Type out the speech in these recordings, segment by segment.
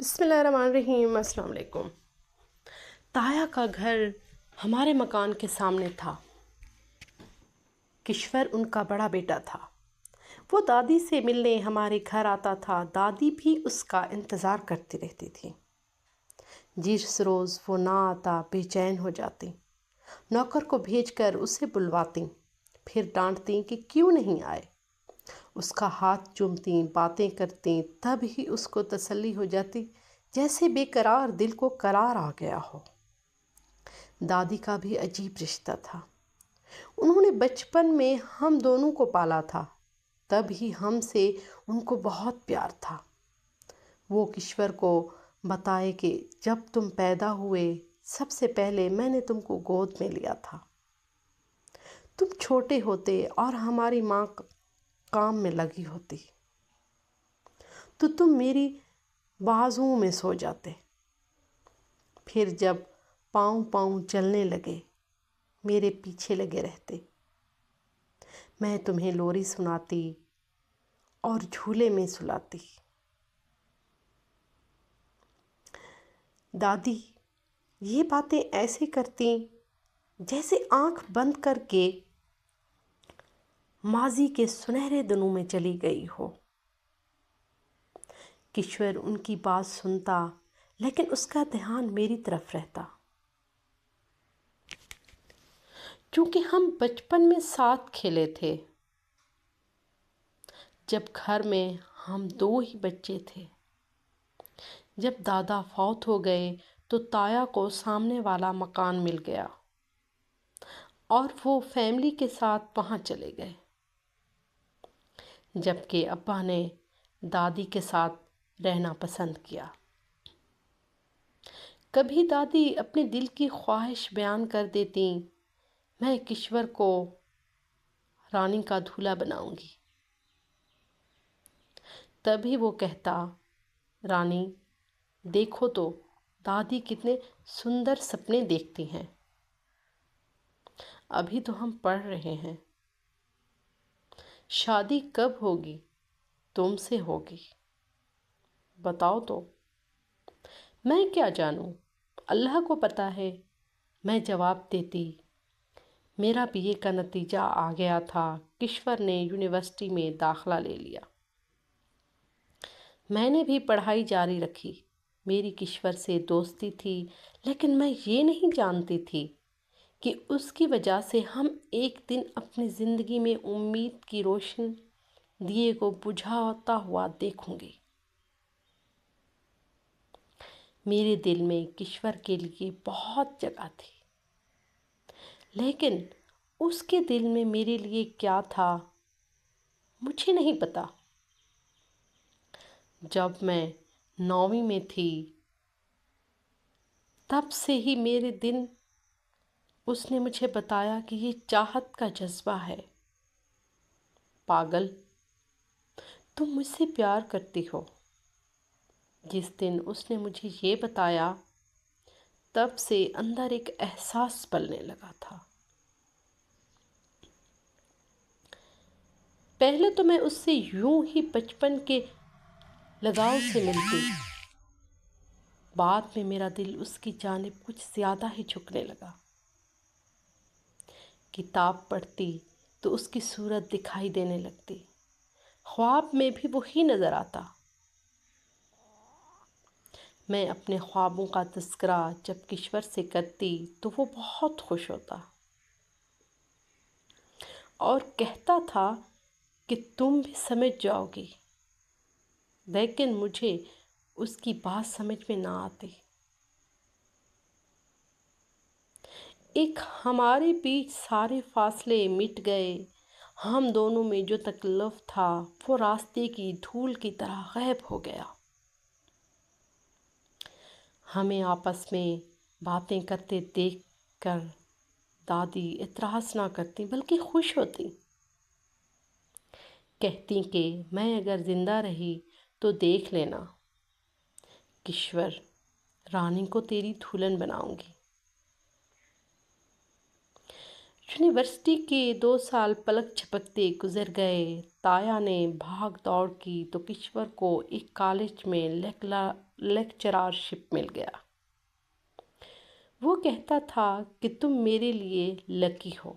بسم اللہ الرحمن الرحیم۔ السلام علیکم۔ تایا کا گھر ہمارے مکان کے سامنے تھا۔ کشور ان کا بڑا بیٹا تھا۔ وہ دادی سے ملنے ہمارے گھر آتا تھا۔ دادی بھی اس کا انتظار کرتی رہتی تھی۔ جس روز وہ نہ آتا بے چین ہو جاتی، نوکر کو بھیج کر اسے بلواتی، پھر ڈانٹتی کہ کیوں نہیں آئے۔ اس کا ہاتھ چومتی، باتیں کرتی، تب ہی اس کو تسلی ہو جاتی، جیسے بے قرار دل کو قرار آ گیا ہو۔ دادی کا بھی عجیب رشتہ تھا۔ انہوں نے بچپن میں ہم دونوں کو پالا تھا، تب ہی ہم سے ان کو بہت پیار تھا۔ وہ کشور کو بتائے کہ جب تم پیدا ہوئے سب سے پہلے میں نے تم کو گود میں لیا تھا۔ تم چھوٹے ہوتے اور ہماری ماں کام میں لگی ہوتی تو تم میری بازوؤں میں سو جاتے، پھر جب پاؤں پاؤں چلنے لگے میرے پیچھے لگے رہتے۔ میں تمہیں لوری سناتی اور جھولے میں سلاتی۔ دادی یہ باتیں ایسے کرتی جیسے آنکھ بند کر کے ماضی کے سنہرے دنوں میں چلی گئی ہو۔ کشور ان کی بات سنتا، لیکن اس کا دھیان میری طرف رہتا۔ چونکہ ہم بچپن میں ساتھ کھیلے تھے، جب گھر میں ہم دو ہی بچے تھے۔ جب دادا فوت ہو گئے تو تایا کو سامنے والا مکان مل گیا اور وہ فیملی کے ساتھ وہاں چلے گئے، جبکہ ابا نے دادی کے ساتھ رہنا پسند کیا۔ کبھی دادی اپنے دل کی خواہش بیان کر دیتی، میں کشور کو رانی کا دولہا بناؤں گی۔ تبھی وہ کہتا، رانی دیکھو تو دادی کتنے سندر سپنے دیکھتی ہیں، ابھی تو ہم پڑھ رہے ہیں، شادی کب ہوگی؟ تم سے ہوگی، بتاؤ تو۔ میں کیا جانوں، اللہ کو پتہ ہے، میں جواب دیتی۔ میرا BA کا نتیجہ آ گیا تھا، کشور نے یونیورسٹی میں داخلہ لے لیا۔ میں نے بھی پڑھائی جاری رکھی۔ میری کشور سے دوستی تھی، لیکن میں یہ نہیں جانتی تھی کہ اس کی وجہ سے ہم ایک دن اپنی زندگی میں امید کی روشن دیے کو بجھاتا ہوا دیکھوں گی۔ میرے دل میں کشور کے لیے بہت جگہ تھی، لیکن اس کے دل میں میرے لیے کیا تھا مجھے نہیں پتا۔ جب میں 9ویں میں تھی تب سے ہی میرے دن اس نے مجھے بتایا کہ یہ چاہت کا جذبہ ہے۔ پاگل، تم مجھ سے پیار کرتی ہو۔ جس دن اس نے مجھے یہ بتایا تب سے اندر ایک احساس پلنے لگا تھا۔ پہلے تو میں اس سے یوں ہی بچپن کے لگاؤ سے ملتی، بعد میں میرا دل اس کی جانب کچھ زیادہ ہی جھکنے لگا۔ کتاب پڑھتی تو اس کی صورت دکھائی دینے لگتی، خواب میں بھی وہی نظر آتا۔ میں اپنے خوابوں کا تذکرہ جب کشور سے کرتی تو وہ بہت خوش ہوتا اور کہتا تھا کہ تم بھی سمجھ جاؤ گی، لیکن مجھے اس کی بات سمجھ میں نہ آتی۔ ایک ہمارے بیچ سارے فاصلے مٹ گئے، ہم دونوں میں جو تکلف تھا وہ راستے کی دھول کی طرح غائب ہو گیا۔ ہمیں آپس میں باتیں کرتے دیکھ کر دادی اعتراض نہ کرتی بلکہ خوش ہوتی، کہتی کہ میں اگر زندہ رہی تو دیکھ لینا کشور، رانی کو تیری دلہن بناؤں گی۔ یونیورسٹی کے 2 سال پلک جھپکتے گزر گئے۔ تایا نے بھاگ دوڑ کی تو کشور کو ایک کالج میں لیکچررشپ مل گیا۔ وہ کہتا تھا کہ تم میرے لیے لکی ہو،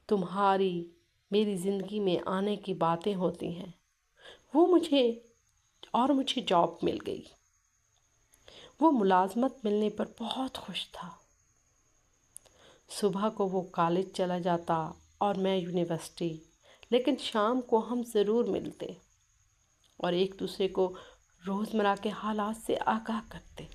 تمہاری میری زندگی میں آنے کی باتیں ہوتی ہیں۔ مجھے جاب مل گئی۔ وہ ملازمت ملنے پر بہت خوش تھا۔ صبح کو وہ کالج چلا جاتا اور میں یونیورسٹی، لیکن شام کو ہم ضرور ملتے اور ایک دوسرے کو روزمرہ کے حالات سے آگاہ کرتے۔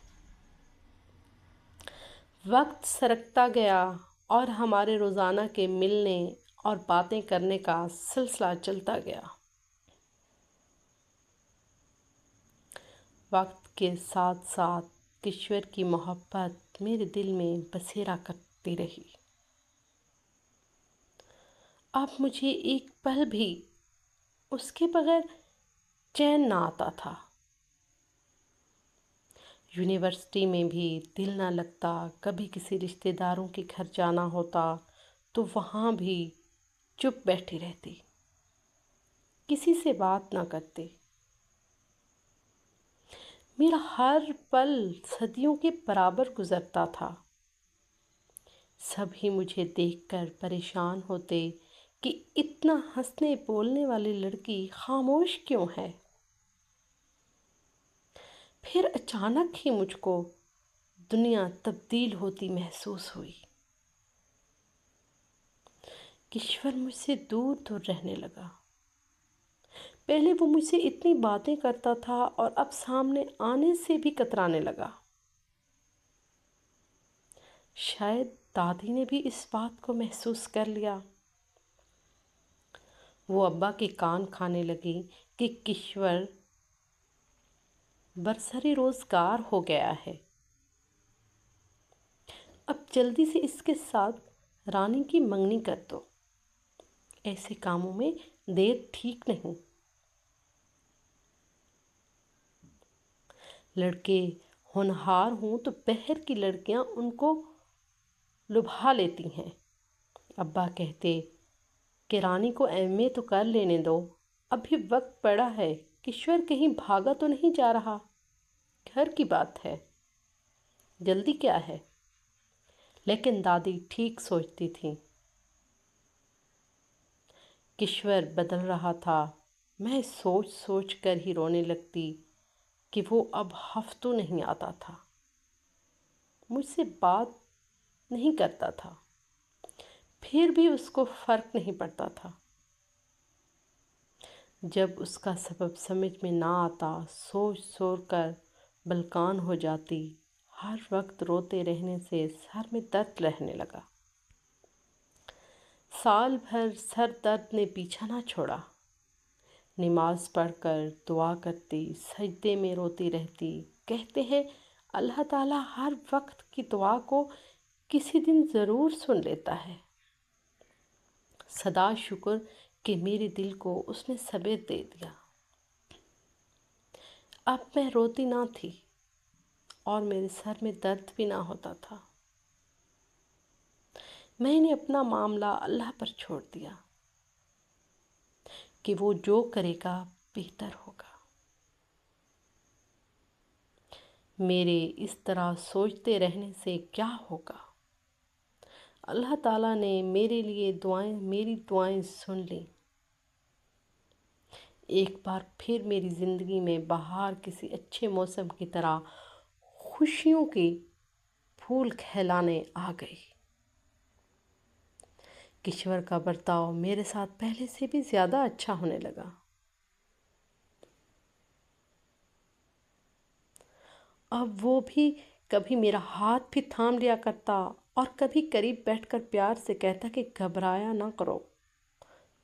وقت سرکتا گیا اور ہمارے روزانہ کے ملنے اور باتیں کرنے کا سلسلہ چلتا گیا۔ وقت کے ساتھ ساتھ کشور کی محبت میرے دل میں بسیرا کرتی رہی۔ اب مجھے ایک پل بھی اس کے بغیر چین نہ آتا تھا۔ یونیورسٹی میں بھی دل نہ لگتا، کبھی کسی رشتہ داروں کے گھر جانا ہوتا تو وہاں بھی چپ بیٹھی رہتی، کسی سے بات نہ کرتی۔ میرا ہر پل صدیوں کے برابر گزرتا تھا۔ سبھی مجھے دیکھ کر پریشان ہوتے کہ اتنا ہنسنے بولنے والی لڑکی خاموش کیوں ہے؟ پھر اچانک ہی مجھ کو دنیا تبدیل ہوتی محسوس ہوئی۔ کشور مجھ سے دور دور رہنے لگا۔ پہلے وہ مجھ سے اتنی باتیں کرتا تھا اور اب سامنے آنے سے بھی کترانے لگا۔ شاید دادی نے بھی اس بات کو محسوس کر لیا۔ وہ ابا کے کان کھانے لگی کہ کشور برسر روزگار ہو گیا ہے، اب جلدی سے اس کے ساتھ رانی کی منگنی کر دو، ایسے کاموں میں دیر ٹھیک نہیں۔ لڑکے ہونہار ہوں تو بہر کی لڑکیاں ان کو لبھا لیتی ہیں۔ ابا کہتے کہ رانی کو ایم اے تو کر لینے دو، ابھی وقت پڑا ہے، کشور کہیں بھاگا تو نہیں جا رہا، گھر کی بات ہے، جلدی کیا ہے؟ لیکن دادی ٹھیک سوچتی تھی۔ کشور بدل رہا تھا۔ میں سوچ سوچ کر ہی رونے لگتی کہ وہ اب ہفتوں نہیں آتا تھا، مجھ سے بات نہیں کرتا تھا، پھر بھی اس کو فرق نہیں پڑتا تھا۔ جب اس کا سبب سمجھ میں نہ آتا، سوچ سوچ کر بلکان ہو جاتی۔ ہر وقت روتے رہنے سے سر میں درد رہنے لگا۔ سال بھر سر درد نے پیچھا نہ چھوڑا۔ نماز پڑھ کر دعا کرتی، سجدے میں روتی رہتی۔ کہتے ہیں اللہ تعالیٰ ہر وقت کی دعا کو کسی دن ضرور سن لیتا ہے۔ سدا شکر کہ میرے دل کو اس نے صبر دے دیا۔ اب میں روتی نہ تھی اور میرے سر میں درد بھی نہ ہوتا تھا۔ میں نے اپنا معاملہ اللہ پر چھوڑ دیا کہ وہ جو کرے گا بہتر ہوگا۔ میرے اس طرح سوچتے رہنے سے کیا ہوگا؟ اللہ تعالیٰ نے میری دعائیں سن لیں۔ ایک بار پھر میری زندگی میں بہار کسی اچھے موسم کی طرح خوشیوں کے پھول کھلانے آ گئی۔ کشور کا برتاؤ میرے ساتھ پہلے سے بھی زیادہ اچھا ہونے لگا۔ اب وہ بھی کبھی میرا ہاتھ بھی تھام لیا کرتا اور کبھی قریب بیٹھ کر پیار سے کہتا کہ گھبرایا نہ کرو،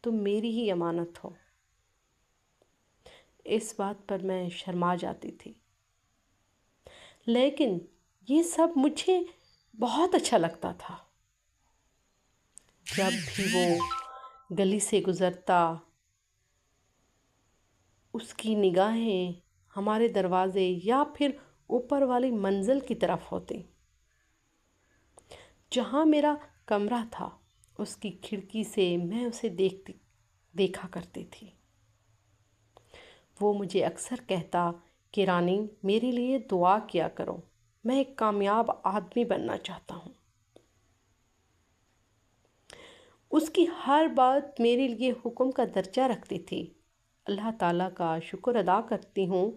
تم میری ہی امانت ہو۔ اس بات پر میں شرما جاتی تھی، لیکن یہ سب مجھے بہت اچھا لگتا تھا۔ جب بھی وہ گلی سے گزرتا، اس کی نگاہیں ہمارے دروازے یا پھر اوپر والی منزل کی طرف ہوتی، جہاں میرا کمرہ تھا، اس کی کھڑکی سے میں اسے دیکھا کرتی تھی۔ وہ مجھے اکثر کہتا کہ رانی، میرے لیے دعا کیا کرو، میں ایک کامیاب آدمی بننا چاہتا ہوں۔ اس کی ہر بات میرے لیے حکم کا درجہ رکھتی تھی۔ اللہ تعالیٰ کا شکر ادا کرتی ہوں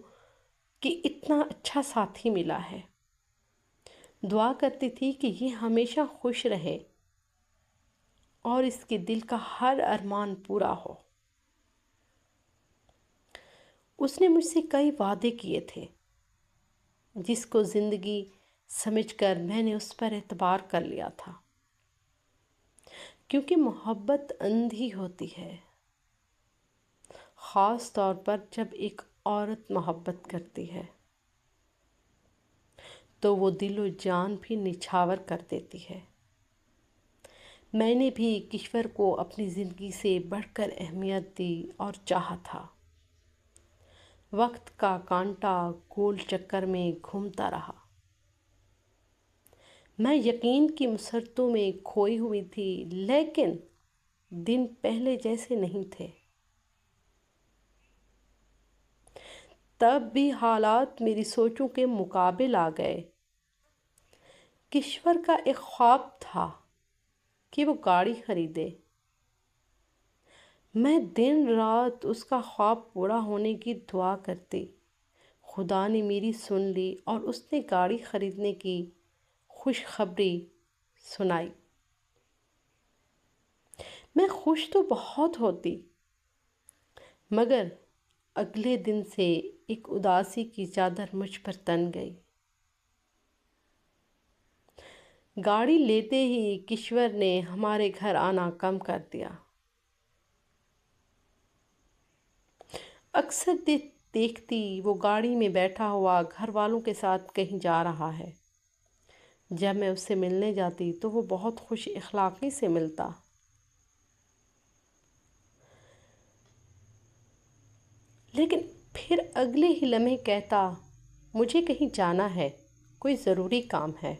کہ اتنا اچھا ساتھی ملا ہے۔ دعا کرتی تھی کہ یہ ہمیشہ خوش رہے اور اس کے دل کا ہر ارمان پورا ہو۔ اس نے مجھ سے کئی وعدے کیے تھے، جس کو زندگی سمجھ کر میں نے اس پر اعتبار کر لیا تھا، کیونکہ محبت اندھی ہوتی ہے، خاص طور پر جب ایک عورت محبت کرتی ہے تو وہ دل و جان بھی نچھاور کر دیتی ہے۔ میں نے بھی کشور کو اپنی زندگی سے بڑھ کر اہمیت دی اور چاہا تھا۔ وقت کا کانٹا گول چکر میں گھومتا رہا۔ میں یقین کی مسرتوں میں کھوئی ہوئی تھی، لیکن دن پہلے جیسے نہیں تھے۔ تب بھی حالات میری سوچوں کے مقابل آ گئے۔ کشور کا ایک خواب تھا کہ وہ گاڑی خریدے۔ میں دن رات اس کا خواب پورا ہونے کی دعا کرتی۔ خدا نے میری سن لی اور اس نے گاڑی خریدنے کی خوشخبری سنائی۔ میں خوش تو بہت ہوتی، مگر اگلے دن سے ایک اداسی کی چادر مجھ پر تن گئی۔ گاڑی لیتے ہی کشور نے ہمارے گھر آنا کم کر دیا۔ اکثر دیکھتی وہ گاڑی میں بیٹھا ہوا گھر والوں کے ساتھ کہیں جا رہا ہے۔ جب میں اس سے ملنے جاتی تو وہ بہت خوش اخلاقی سے ملتا، لیکن پھر اگلے ہی لمحے کہتا، مجھے کہیں جانا ہے، کوئی ضروری کام ہے،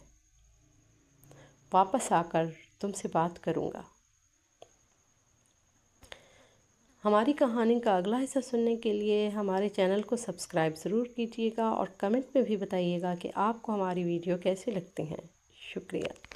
واپس آ کر تم سے بات کروں گا۔ ہماری کہانی کا اگلا حصہ سننے کے لیے ہمارے چینل کو سبسکرائب ضرور کیجیے گا اور کمنٹ میں بھی بتائیے گا کہ آپ کو ہماری ویڈیو کیسی لگتی ہیں۔ شکریہ۔